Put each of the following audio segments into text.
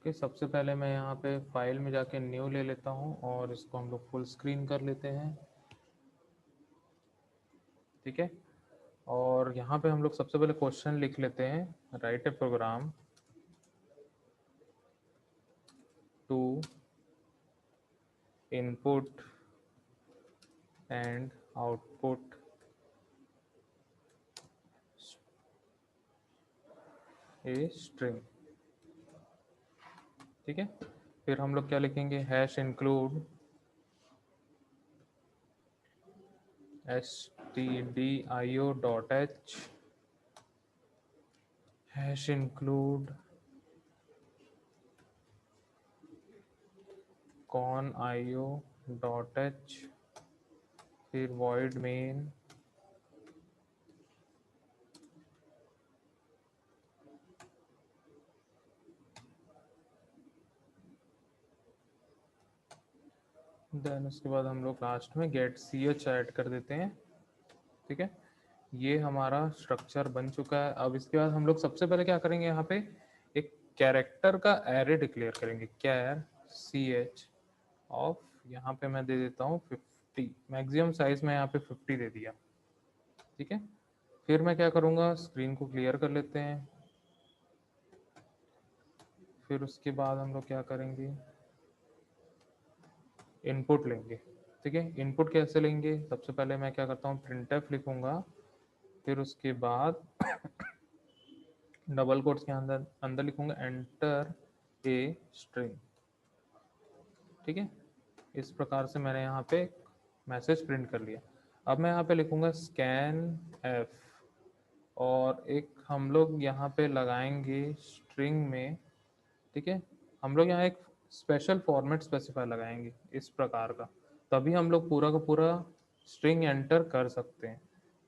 कि सबसे पहले मैं यहाँ पे फाइल में जाके न्यू ले लेता हूँ और इसको हम लोग फुल स्क्रीन कर लेते हैं। ठीक है, और यहाँ पे हम लोग सबसे पहले क्वेश्चन लिख लेते हैं, write a program to input and output a string. ठीक है, फिर हम लोग क्या लिखेंगे, hash include stdio.h hash include conio.h फिर void main देन उसके बाद हम लोग लास्ट में गेट ch ऐड कर देते हैं। ठीक है, ये हमारा स्ट्रक्चर बन चुका है। अब इसके बाद हम लोग सबसे पहले क्या करेंगे, यहाँ पे एक कैरेक्टर का एरे डिक्लेयर करेंगे, कैर ch ऑफ, यहाँ पे मैं दे देता हूँ 50, मैक्सिमम साइज में यहाँ पे 50 दे दिया। ठीक है, फिर मैं क्या करूँगा, स्क्रीन को क्लियर कर लेते हैं। फिर उसके बाद हम लोग क्या करेंगे, इनपुट लेंगे। ठीक है, इनपुट कैसे लेंगे, सबसे पहले मैं क्या करता हूँ, printf लिखूंगा, फिर उसके बाद डबल कोट्स के अंदर अंदर लिखूंगा एंटर ए स्ट्रिंग। ठीक है, इस प्रकार से मैंने यहाँ पे मैसेज प्रिंट कर लिया। अब मैं यहाँ पे लिखूंगा स्कैन एफ, और एक हम लोग यहाँ पे लगाएंगे स्ट्रिंग में। ठीक है, हम लोग यहाँ एक स्पेशल फॉर्मेट स्पेसिफायर लगाएंगे इस प्रकार का, तभी हम लोग पूरा का पूरा स्ट्रिंग एंटर कर सकते हैं।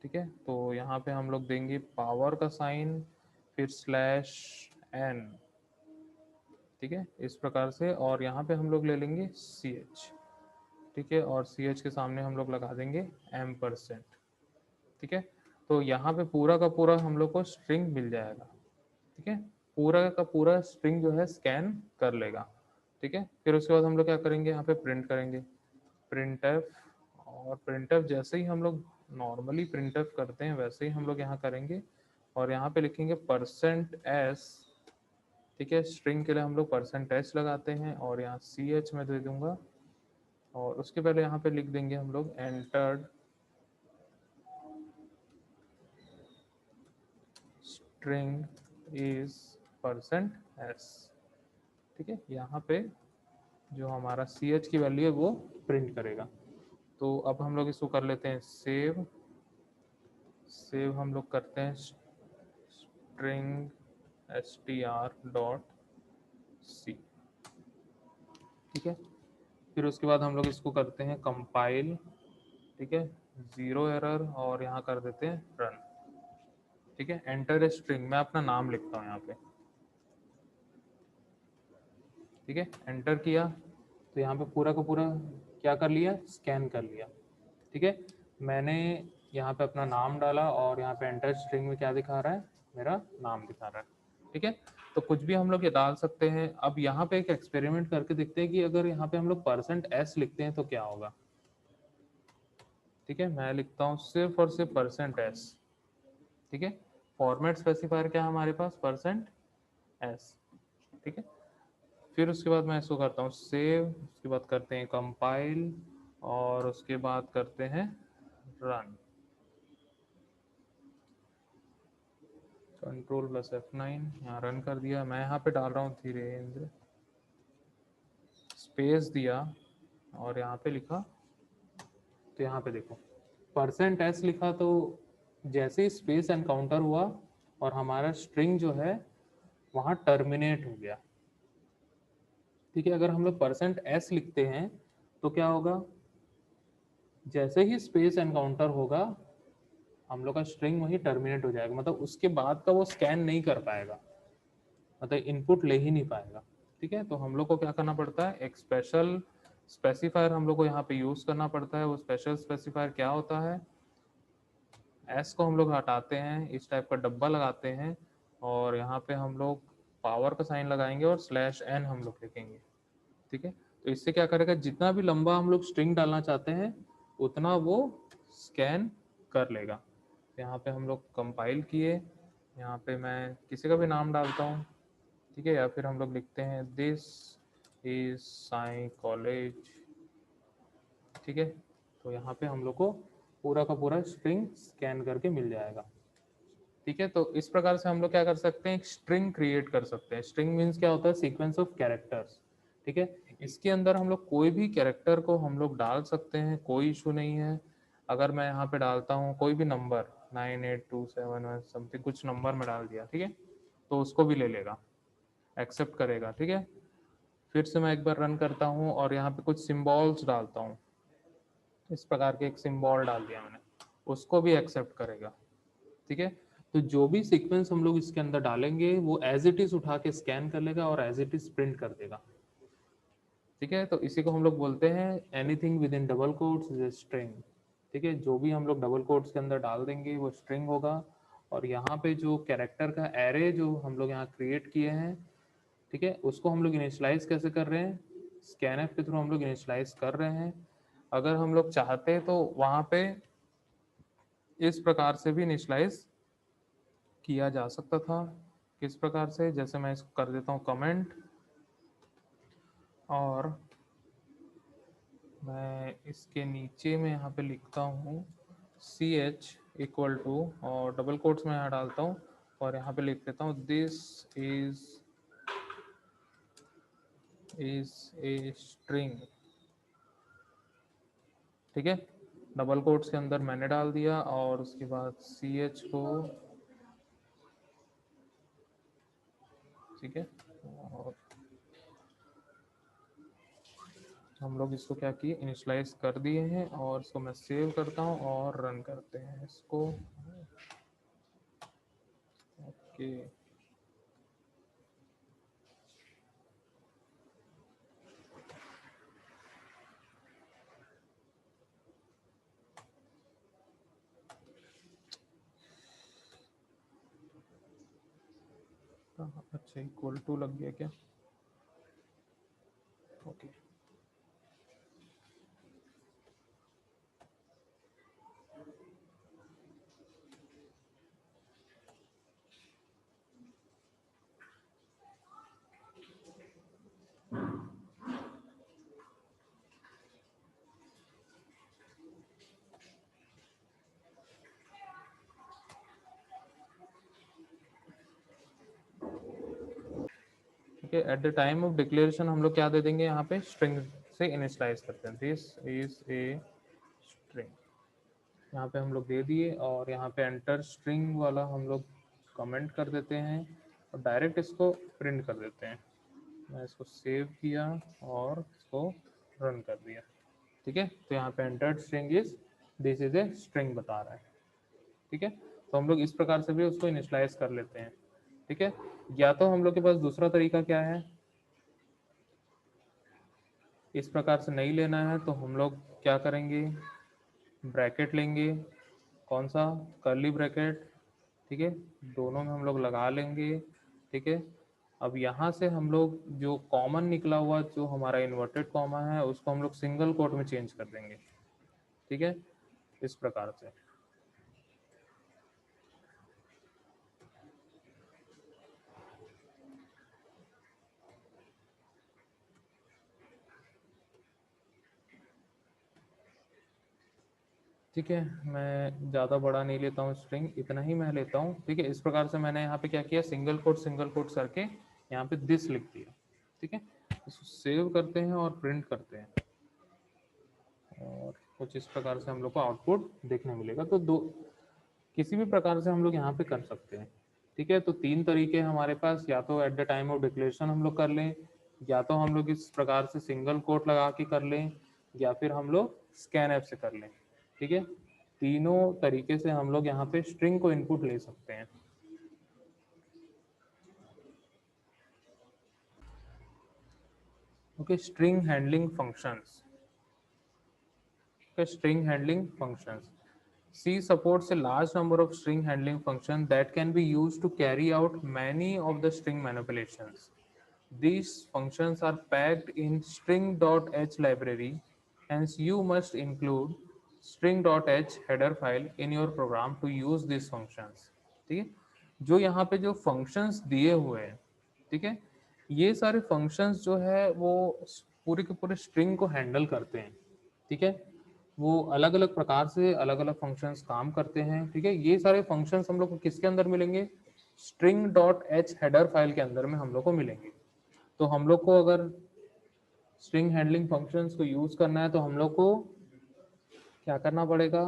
ठीक है, तो यहाँ पे हम लोग देंगे पावर का साइन, फिर स्लैश एन। ठीक है, इस प्रकार से, और यहाँ पे हम लोग ले लेंगे सी एच। ठीक है, और सी एच के सामने हम लोग लगा देंगे %। ठीक है, तो यहाँ पे पूरा का पूरा हम लोग को स्ट्रिंग मिल जाएगा। ठीक है, पूरा का पूरा स्ट्रिंग जो है स्कैन कर लेगा। ठीक है, फिर उसके बाद हम लोग क्या करेंगे, यहाँ पे प्रिंट करेंगे प्रिंट एफ, और प्रिंट एफ जैसे ही हम लोग नॉर्मली प्रिंट एफ करते हैं वैसे ही हम लोग यहाँ करेंगे, और यहाँ पे लिखेंगे %s। ठीक है, स्ट्रिंग के लिए हम लोग %s लगाते हैं, और यहाँ सी एच में दे दूंगा, और उसके पहले यहाँ पे लिख देंगे हम लोग एंटर्ड स्ट्रिंग इज %s। ठीक है, यहाँ पे जो हमारा सी एच की वैल्यू है वो प्रिंट करेगा। तो अब हम लोग इसको कर लेते हैं सेव। सेव हम लोग करते हैं स्ट्रिंग str.c। ठीक है, फिर उसके बाद हम लोग इसको करते हैं कंपाइल। ठीक है, 0 एरर, और यहाँ कर देते हैं रन। ठीक है, एंटर ए स्ट्रिंग, मैं अपना नाम लिखता हूँ यहाँ पे। ठीक है, एंटर किया तो यहाँ पे पूरा का पूरा क्या कर लिया, स्कैन कर लिया। ठीक है, मैंने यहाँ पे अपना नाम डाला, और यहाँ पे एंटर स्ट्रिंग में क्या दिखा रहा है, मेरा नाम दिखा रहा है। ठीक है, तो कुछ भी हम लोग ये डाल सकते हैं। अब यहाँ पे एक एक्सपेरिमेंट करके देखते हैं कि अगर यहाँ पे हम लोग %s लिखते हैं तो क्या होगा। ठीक है, मैं लिखता हूँ सिर्फ और सिर्फ %s। ठीक है, फॉर्मेट स्पेसिफायर क्या है हमारे पास, %s। ठीक है, फिर उसके बाद मैं इसको करता हूँ सेव, उसके बाद करते हैं कंपाइल, और उसके बाद करते हैं रन। Ctrl+F9, यहाँ रन कर दिया। मैं यहाँ पे डाल रहा हूँ धीरेन्द्र, स्पेस दिया, और यहाँ पे लिखा, तो यहाँ पे देखो %s लिखा, तो जैसे ही स्पेस एनकाउंटर हुआ और हमारा स्ट्रिंग जो है वहाँ टर्मिनेट हो गया। ठीक है, अगर हम लोग %s लिखते हैं तो क्या होगा, जैसे ही स्पेस एनकाउंटर होगा हम लोग का स्ट्रिंग वही टर्मिनेट हो जाएगा, मतलब उसके बाद का वो स्कैन नहीं कर पाएगा, मतलब इनपुट ले ही नहीं पाएगा। ठीक है, तो हम लोग को क्या करना पड़ता है, एक स्पेशल स्पेसिफायर हम लोग को यहाँ पे यूज करना पड़ता है। वो स्पेशल स्पेसिफायर क्या होता है, एस को हम लोग हटाते हैं, इस टाइप का डब्बा लगाते हैं, और यहाँ पे हम लोग पावर का साइन लगाएंगे और /n हम लोग लिखेंगे। ठीक है, तो इससे क्या करेगा, जितना भी लंबा हम लोग स्ट्रिंग डालना चाहते हैं उतना वो स्कैन कर लेगा। यहाँ पे हम लोग कंपाइल किए, यहाँ पे मैं किसी का भी नाम डालता हूँ, ठीक है, या फिर हम लोग लिखते हैं दिस इज साई कॉलेज। ठीक है, तो यहाँ पे हम लोग को पूरा का पूरा स्ट्रिंग स्कैन करके मिल जाएगा। ठीक है, तो इस प्रकार से हम लोग क्या कर सकते हैं, एक स्ट्रिंग क्रिएट कर सकते हैं। स्ट्रिंग मीन्स क्या होता है, सीक्वेंस ऑफ कैरेक्टर्स। ठीक है, इसके अंदर हम लोग कोई भी कैरेक्टर को हम लोग डाल सकते हैं, कोई इशू नहीं है। अगर मैं यहाँ पे डालता हूँ कोई भी नंबर 98271 समथिंग कुछ नंबर में डाल दिया, ठीक है, तो उसको भी ले लेगा, एक्सेप्ट करेगा। ठीक है, फिर से मैं एक बार रन करता हूँ और यहाँ पे कुछ सिम्बॉल्स डालता हूँ, इस प्रकार के एक सिम्बॉल डाल दिया मैंने, उसको भी एक्सेप्ट करेगा। ठीक है, तो जो भी सीक्वेंस हम लोग इसके अंदर डालेंगे वो एज इट इज उठा के स्कैन कर लेगा और एज इट इज प्रिंट कर देगा। ठीक है, तो इसी को हम लोग बोलते हैं anything with in double quotes is string. ठीक है, जो भी हम लोग डबल कोट्स के अंदर डाल देंगे वो स्ट्रिंग होगा। और यहाँ पे जो कैरेक्टर का एरे जो हम लोग यहाँ क्रिएट किए हैं, ठीक है, उसको हम लोग इनिशियलाइज कैसे कर रहे हैं, स्कैनफ के थ्रू हम लोग इनिशियलाइज कर रहे हैं। अगर हम लोग चाहते तो वहाँ पे इस प्रकार से भी इनिशियलाइज किया जा सकता था। किस प्रकार से, जैसे मैं इसको कर देता हूँ कमेंट और मैं इसके नीचे में यहाँ पे लिखता हूँ CH इक्वल टू और डबल कोट्स में यहाँ डालता हूँ और यहाँ पे लिख देता हूँ दिस इज ए स्ट्रिंग। ठीक है, डबल कोट्स के अंदर मैंने डाल दिया और उसके बाद CH को, ठीक है, और हम लोग इसको क्या किए, इनिशियलाइज कर दिए हैं और इसको मैं सेव करता हूँ और रन करते हैं इसको। ओके, अच्छा इक्वल टू लग गया क्या, ओके। ठीक है, at the time of declaration हम लोग क्या दे देंगे, यहाँ पे स्ट्रिंग से इनिशियलाइज करते हैं, दिस इज ए स्ट्रिंग, यहाँ पे हम लोग दे दिए और यहाँ पे एंटर स्ट्रिंग वाला हम लोग कमेंट कर देते हैं और डायरेक्ट इसको प्रिंट कर देते हैं। मैं इसको सेव किया और इसको रन कर दिया। ठीक है, तो यहाँ पे entered string is this is a string बता रहा है। ठीक है, तो हम लोग इस प्रकार से भी उसको इनिशियलाइज कर लेते हैं। ठीक है, या तो हम लोग के पास दूसरा तरीका क्या है, इस प्रकार से नहीं लेना है तो हम लोग क्या करेंगे, ब्रैकेट लेंगे, कौन सा, कर्ली ब्रैकेट। ठीक है, दोनों में हम लोग लगा लेंगे। ठीक है, अब यहाँ से हम लोग जो कॉमन निकला हुआ जो हमारा इन्वर्टेड कॉमा है उसको हम लोग सिंगल कोट में चेंज कर देंगे। ठीक है, इस प्रकार से। ठीक है, मैं ज़्यादा बड़ा नहीं लेता हूँ स्ट्रिंग, इतना ही मैं लेता हूँ। ठीक है, इस प्रकार से मैंने यहाँ पे क्या किया, सिंगल कोट करके यहाँ पे दिस लिख दिया। ठीक है, इसको सेव करते हैं और प्रिंट करते हैं और कुछ इस प्रकार से हम लोग को आउटपुट देखने मिलेगा। तो दो किसी भी प्रकार से हम लोग यहाँ पे कर सकते हैं। ठीक है, तो तीन तरीके हमारे पास, या तो at the time of declaration हम लोग कर लें, या तो हम लोग इस प्रकार से सिंगल कोट लगा के कर लें, या फिर हम लोग स्कैन ऐप से कर लें। ठीक है, तीनों तरीके से हम लोग यहाँ पे स्ट्रिंग को इनपुट ले सकते हैं। Okay, string handling functions. String handling functions, C supports a large number of string handling functions that can be used to carry out many of the string manipulations. These functions are packed in string.h library, hence you must include string.h header file in your program to use these functions. ठीक है, जो यहाँ पे जो functions दिए हुए हैं, ठीक है, ये सारे functions जो है वो पूरे के पूरे string को handle करते हैं, ठीक है, वो अलग अलग प्रकार से अलग अलग फंक्शंस काम करते हैं, ठीक है। ये सारे फंक्शंस हम लोग को किसके अंदर मिलेंगे, string dot H header file के अंदर में हम लोग को मिलेंगे। तो हम लोग को अगर स्ट्रिंग हैंडलिंग फंक्शंस को यूज करना है तो हम लोग को क्या करना पड़ेगा,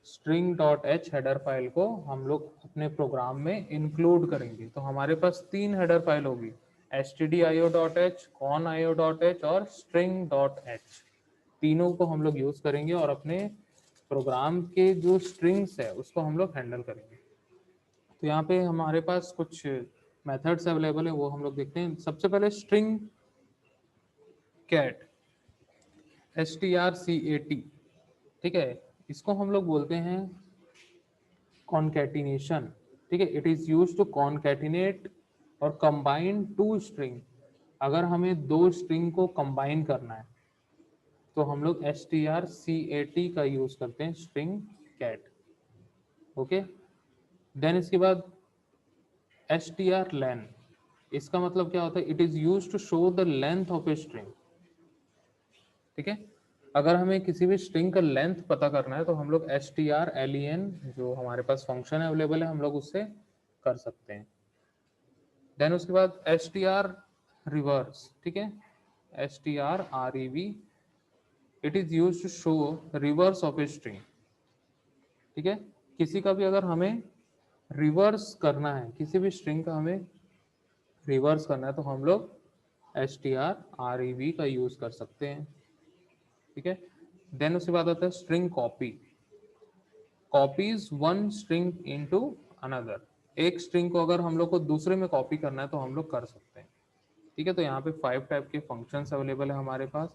string dot H header file को हम लोग अपने प्रोग्राम में इंक्लूड करेंगे। तो हमारे पास 3 हेडर फाइल होगी, stdio.h, conio.h और string.h। तीनों को हम लोग यूज करेंगे और अपने प्रोग्राम के जो स्ट्रिंग्स है उसको हम लोग हैंडल करेंगे। तो यहाँ पे हमारे पास कुछ मेथड्स अवेलेबल है, वो हम लोग देखते हैं। सबसे पहले स्ट्रिंग कैट, strcat, ठीक है, इसको हम लोग बोलते हैं कॉन्कैटिनेशन, ठीक है। It is used to concatenate और कंबाइन टू स्ट्रिंग। अगर हमें दो स्ट्रिंग को कंबाइन करना है तो हम लोग strcat का यूज करते हैं, स्ट्रिंग कैट, ओके। देन इसके बाद strlen, इसका मतलब क्या होता है, it is used to show the length of a string, ठीक है। अगर हमें किसी भी स्ट्रिंग का लेंथ पता करना है तो हम लोग strlen जो हमारे पास फंक्शन अवेलेबल है हम लोग उससे कर सकते हैं। देन उसके बाद str रिवर्स, ठीक है, strrev, it is used to show reverse of a string, ठीक है। किसी का भी अगर हमें रिवर्स करना है, किसी भी स्ट्रिंग का हमें रिवर्स करना है तो हम लोग strrev का यूज कर सकते हैं, ठीक है। देन उसके बाद आता है string copy, copies one string into another. एक स्ट्रिंग को अगर हम लोग को दूसरे में कॉपी करना है तो हम लोग कर सकते हैं, ठीक है। तो यहाँ पे 5 टाइप के फंक्शंस अवेलेबल है हमारे पास,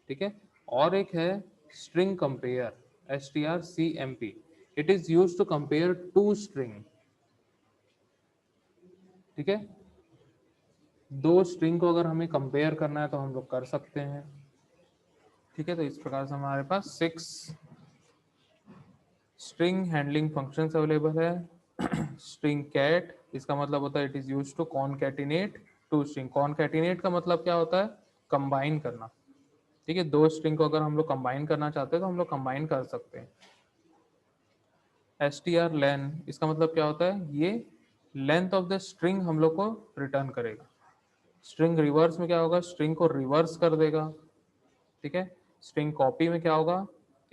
ठीक है। और एक है string compare, strcmp, it is used to compare two string, ठीक है। दो स्ट्रिंग को अगर हमें कंपेयर करना है तो हम लोग कर सकते हैं, ठीक है। तो इस प्रकार से हमारे पास 6 स्ट्रिंग हैंडलिंग फंक्शंस अवेलेबल है। स्ट्रिंग कैट, इसका मतलब होता है it is used to concatenate two string. Concatenate का मतलब क्या होता है, कंबाइन करना, ठीक है। दो स्ट्रिंग को अगर हम लोग कंबाइन करना चाहते हैं तो हम लोग कंबाइन कर सकते हैं। strlen, इसका मतलब क्या होता है, ये लेंथ ऑफ द स्ट्रिंग हम लोग को रिटर्न करेगा। स्ट्रिंग रिवर्स में क्या होगा, स्ट्रिंग को रिवर्स कर देगा, ठीक है। स्ट्रिंग कॉपी में क्या होगा,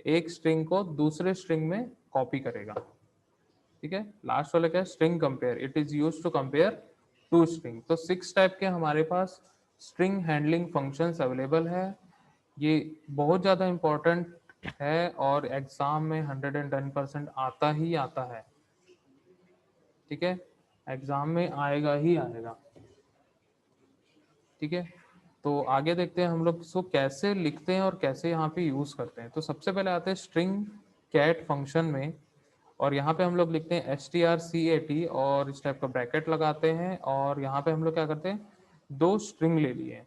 एक स्ट्रिंग को दूसरे स्ट्रिंग में कॉपी करेगा, ठीक है। लास्ट वाला क्या है, string compare, it is used to compare two string. तो 6 टाइप के हमारे पास स्ट्रिंग हैंडलिंग फंक्शंस अवेलेबल है। ये बहुत ज़्यादा इम्पोर्टेंट है और एग्जाम में 110% आता ही आता है, ठीक है, एग्जाम में आएगा ही आएगा, ठीक है। तो आगे देखते हैं हम लोग इसको कैसे लिखते हैं और कैसे यहाँ पे यूज करते हैं। तो सबसे पहले आते हैं स्ट्रिंग कैट फंक्शन में, और यहाँ पे हम लोग लिखते हैं strcat और इस टाइप का ब्रैकेट लगाते हैं, और यहाँ पे हम लोग क्या करते हैं, दो स्ट्रिंग ले लिए,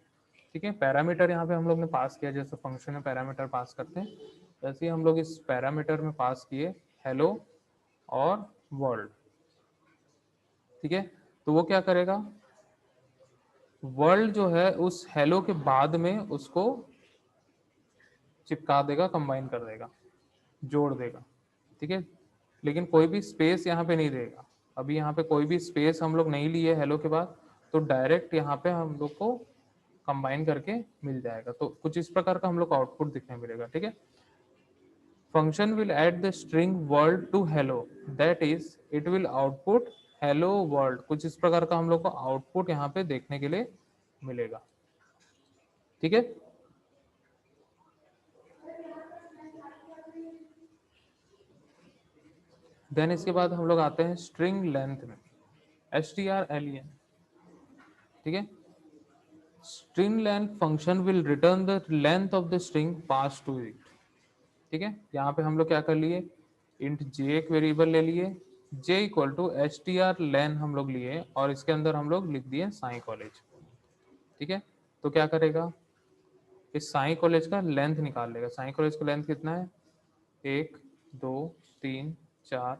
ठीक है। पैरामीटर यहाँ पे हम लोग ने पास किया, जैसे फंक्शन में पैरामीटर पास करते हैं वैसे ही हम लोग इस पैरामीटर में पास किए हेलो और वर्ल्ड, ठीक है। तो वो क्या करेगा, वर्ल्ड जो है उस हेलो के बाद में उसको चिपका देगा, कंबाइन कर देगा, जोड़ देगा, ठीक है। लेकिन कोई भी स्पेस यहाँ पे नहीं देगा। अभी यहाँ पे कोई भी स्पेस हम लोग नहीं लिए हेलो के बाद, तो डायरेक्ट यहाँ पे हम लोग को कंबाइन करके मिल जाएगा। तो कुछ इस प्रकार का हम लोग को आउटपुट दिखने मिलेगा, ठीक है। Function will add the string world to hello, that is it will output hello world. कुछ इस प्रकार का हम लोग को आउटपुट यहाँ पे देखने के लिए मिलेगा, ठीक है। देन इसके बाद हम लोग आते हैं स्ट्रिंग लेंथ में, strlen, ठीक है। String length function will return the length of the string pass to it, ठीक है। यहाँ पे हम लोग क्या कर लिए, इंट जे एक वेरिएबल ले लिए, J equal to str len हम लोग लिए और इसके अंदर हम लोग लिख दिए साई कॉलेज। ठीक है, तो क्या करेगा, इस साई कॉलेज का लेंथ निकाल लेगा। साई कॉलेज का लेंथ कितना है, 1 2 3 4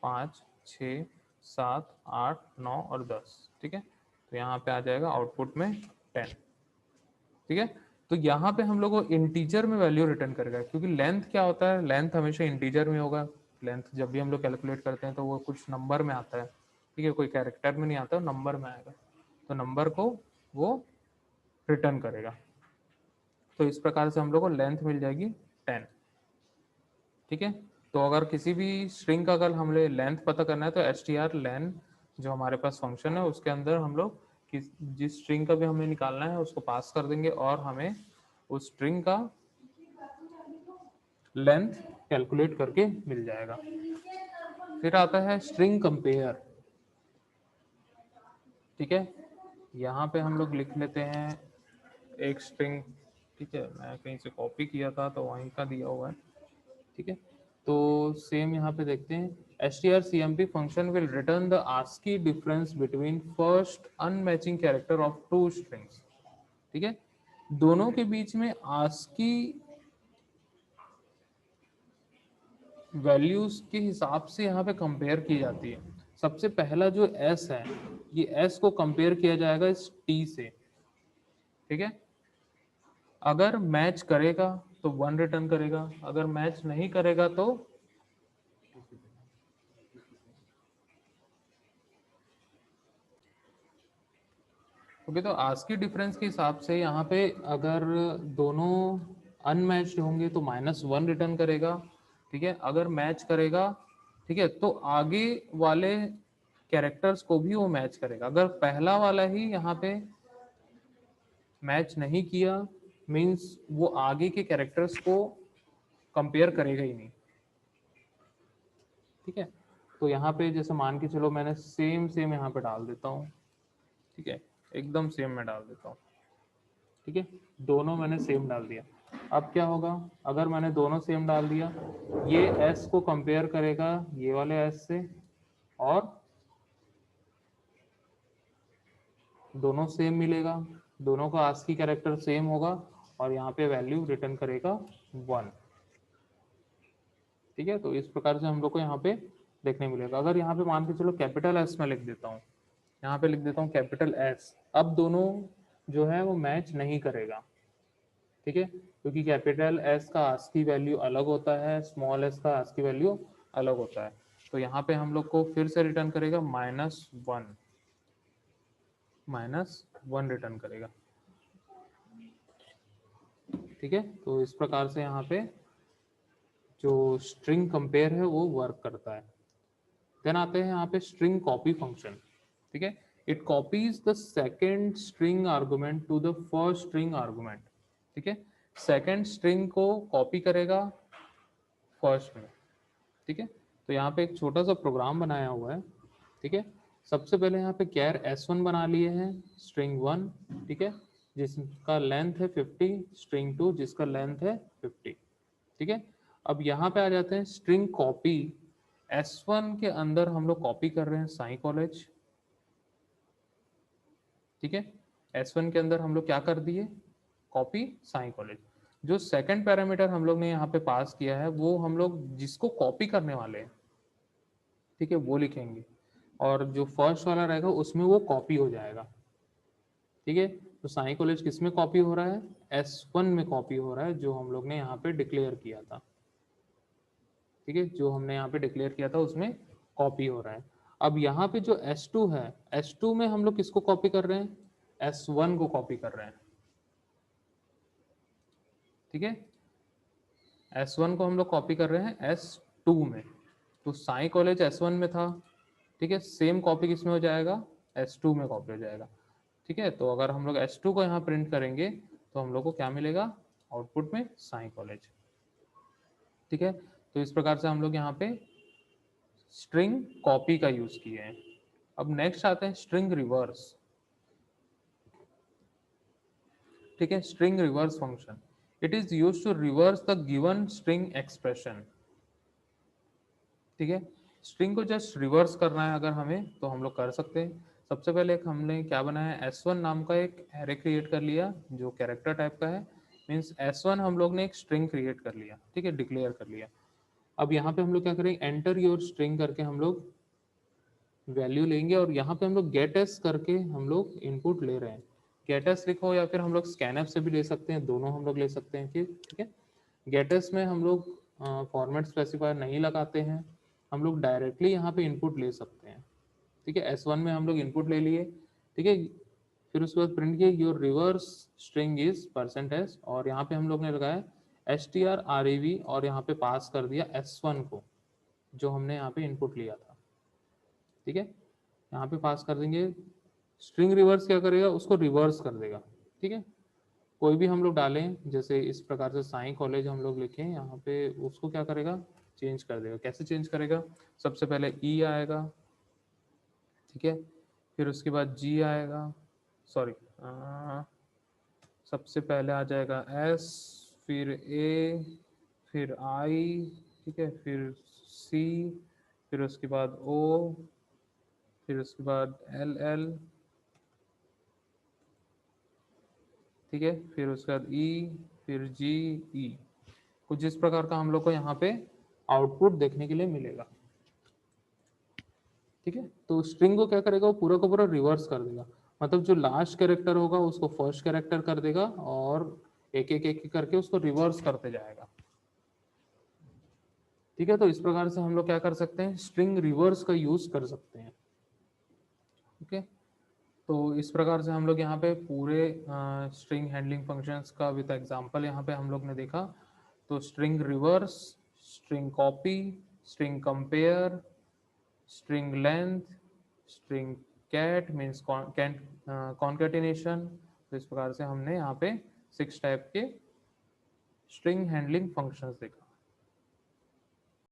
5 6 7 8 9 और 10। ठीक है, तो यहाँ पे आ जाएगा आउटपुट में 10। ठीक है, तो यहाँ पे हम लोग को इंटीजर में वैल्यू रिटर्न करेगा, क्योंकि लेंथ क्या होता है, लेंथ हमेशा इंटीजर में होगा। लेंथ जब भी हम लोग कैलकुलेट करते हैं तो वो कुछ नंबर में आता है। ठीक है, कोई कैरेक्टर में नहीं आता, नंबर में आएगा, तो नंबर को वो रिटर्न करेगा। तो इस प्रकार से हम लोग को लेंथ मिल जाएगी 10। ठीक है, तो अगर किसी भी स्ट्रिंग का अगर हमें लेंथ पता करना है तो str len जो हमारे पास फंक्शन है उसके अंदर हम लोग जिस स्ट्रिंग का भी हमें निकालना है उसको पास कर देंगे और हमें उस स्ट्रिंग का लेंथ कैलकुलेट करके मिल जाएगा। फिर आता है स्ट्रिंग कंपेयर। ठीक है, यहाँ पे हम लोग लिख लेते हैं एक स्ट्रिंग। ठीक है, मैं कहीं से कॉपी किया था तो वहीं का दिया हुआ है। ठीक है, तो सेम यहाँ पे देखते हैं strcmp function will return the ASCII difference between first unmatching character of two strings. ठीक है, दोनों के बीच में ASCII वैल्यूज के हिसाब से यहाँ पे कंपेयर की जाती है। सबसे पहला जो s है, ये s को कंपेयर किया जाएगा इस t से। ठीक है, अगर मैच करेगा तो 1 रिटर्न करेगा, अगर मैच नहीं करेगा तो ओके। तो ASCII डिफरेंस के हिसाब से यहाँ पे अगर दोनों अनमैच्ड होंगे तो -1 रिटर्न करेगा। ठीक है, अगर मैच करेगा, ठीक है, तो आगे वाले कैरेक्टर्स को भी वो मैच करेगा। अगर पहला वाला ही यहाँ पे मैच नहीं किया मींस वो आगे के कैरेक्टर्स को कंपेयर करेगा ही नहीं। ठीक है, तो यहाँ पे जैसे मान के चलो मैंने सेम यहाँ पे डाल देता हूँ। ठीक है, एकदम सेम में डाल देता हूँ। ठीक है, दोनों मैंने सेम डाल दिया। अब क्या होगा, अगर मैंने दोनों सेम डाल दिया, ये s को कंपेयर करेगा ये वाले s से और दोनों सेम मिलेगा, दोनों का ASCII कैरेक्टर सेम होगा और यहाँ पे वैल्यू रिटर्न करेगा 1। ठीक है, तो इस प्रकार से हम लोग को यहाँ पे देखने मिलेगा। अगर यहाँ पे मान के चलो कैपिटल S में लिख देता हूँ, यहाँ पे लिख देता हूँ कैपिटल S, अब दोनों जो है वो मैच नहीं करेगा। ठीक है, क्योंकि कैपिटल S का ASCII वैल्यू अलग होता है, स्मॉल s का ASCII वैल्यू अलग होता है। तो यहाँ पे हम लोग को फिर से रिटर्न करेगा -1 रिटर्न करेगा। ठीक है, तो इस प्रकार से यहाँ पे जो स्ट्रिंग कंपेयर है वो वर्क करता है। देन आते हैं यहाँ पे स्ट्रिंग कॉपी फंक्शन। ठीक है, it copies the second string argument to the first string argument. ठीक है, सेकेंड स्ट्रिंग को कॉपी करेगा फर्स्ट में। ठीक है, तो यहाँ पे एक छोटा सा प्रोग्राम बनाया हुआ है। ठीक है, सबसे पहले यहाँ पे कैर s1 बना लिए हैं स्ट्रिंग 1। ठीक है, जिसका लेंथ है 50, स्ट्रिंग 2 जिसका लेंथ है 50। ठीक है, अब यहाँ पे आ जाते हैं स्ट्रिंग कॉपी। s1 के अंदर हम लोग कॉपी कर रहे हैं साई कॉलेज। ठीक है, s1 के अंदर हम लोग क्या कर दिए, कॉपी साई कॉलेज। जो सेकंड पैरामीटर हम लोग ने यहाँ पे पास किया है वो हम लोग जिसको कॉपी करने वाले हैं, ठीक है, वो लिखेंगे और जो फर्स्ट वाला रहेगा उसमें वो कॉपी हो जाएगा। ठीक है, तो साई कॉलेज किस में कॉपी हो रहा है, S1 में कॉपी हो रहा है, जो हम लोग ने यहाँ पे डिक्लेयर किया था। ठीक है, जो हमने यहाँ पे डिक्लेयर किया था उसमें कॉपी हो रहा है। अब यहाँ पे जो S2 है, S2 में हम लोग किसको कॉपी कर रहे हैं, S1 को कॉपी कर रहे हैं। ठीक है, S1 को हम लोग कॉपी कर रहे हैं S2 में, तो साई कॉलेज S1 में था। ठीक है, सेम कॉपी किस में हो जाएगा, S2 में कॉपी हो जाएगा। ठीक है, तो अगर हम लोग S2 को यहाँ प्रिंट करेंगे तो हम लोग को क्या मिलेगा, आउटपुट में साई कॉलेज। ठीक है, तो इस प्रकार से हम लोग यहाँ पे स्ट्रिंग कॉपी का यूज किए हैं। अब नेक्स्ट आते हैं स्ट्रिंग रिवर्स। ठीक है, string reverse function, it is used to reverse the given string expression. ठीक है। स्ट्रिंग को जस्ट रिवर्स करना है अगर हमें, तो हम लोग कर सकते हैं। सबसे पहले एक हमने क्या बनाया है, S1 नाम का एक एरे क्रिएट कर लिया जो कैरेक्टर टाइप का है। मीन्स S1 हम लोग ने एक स्ट्रिंग क्रिएट कर लिया, ठीक है, डिक्लेयर कर लिया। अब यहाँ पे हम लोग क्या करेंगे, एंटर योर स्ट्रिंग करके हम लोग वैल्यू लेंगे, और यहाँ पे हम लोग गेट एस करके हम लोग इनपुट ले रहे हैं। गेट एस लिखो या फिर हम लोग स्कैनएफ से भी ले सकते हैं, दोनों हम लोग ले सकते हैं, ठीक है। गेट एस में हम लोग फॉर्मेट स्पेसिफायर नहीं लगाते हैं, हम लोग डायरेक्टली यहाँ पे इनपुट ले सकते हैं, ठीक है। S1 में हम लोग इनपुट ले लिए, ठीक है। फिर उसके बाद प्रिंट किया your reverse string is %s, और यहाँ पे हम लोग ने लगाया strrev, और यहाँ पे पास कर दिया S1 को जो हमने यहाँ पे इनपुट लिया था, ठीक है। यहाँ पे पास कर देंगे। स्ट्रिंग रिवर्स क्या करेगा, उसको रिवर्स कर देगा, ठीक है। कोई भी हम लोग डालें, जैसे इस प्रकार से साई कॉलेज हम लोग लिखें यहाँ पे, उसको क्या करेगा, चेंज कर देगा। कैसे चेंज करेगा, सबसे पहले ई आएगा, ठीक है, फिर उसके बाद जी आएगा, सॉरी, सबसे पहले आ जाएगा एस, फिर ए, फिर आई, ठीक है, फिर सी, फिर उसके बाद ओ, फिर उसके बाद एल एल, ठीक है, फिर उसके बाद ई, फिर जी ई। कुछ इस प्रकार का हम लोग को यहाँ पे आउटपुट देखने के लिए मिलेगा, ठीक है। तो स्ट्रिंग को क्या करेगा, वो पूरा का पूरा रिवर्स कर देगा। मतलब जो लास्ट कैरेक्टर होगा उसको फर्स्ट कैरेक्टर कर देगा, और एक एक एक करके उसको रिवर्स करते जाएगा, ठीक है। तो इस प्रकार से हम लोग क्या कर सकते हैं, स्ट्रिंग रिवर्स का यूज कर सकते हैं, ओके। तो इस प्रकार से हम लोग यहाँ पे पूरे स्ट्रिंग हैंडलिंग फंक्शंस का विद एग्जांपल यहाँ पे हम लोग ने देखा। तो string reverse, string copy, string compare, string length, string cat means concatenation. तो इस प्रकार से हमने यहाँ पे 6 टाइप के स्ट्रिंग हैंडलिंग फंक्शंस देखा।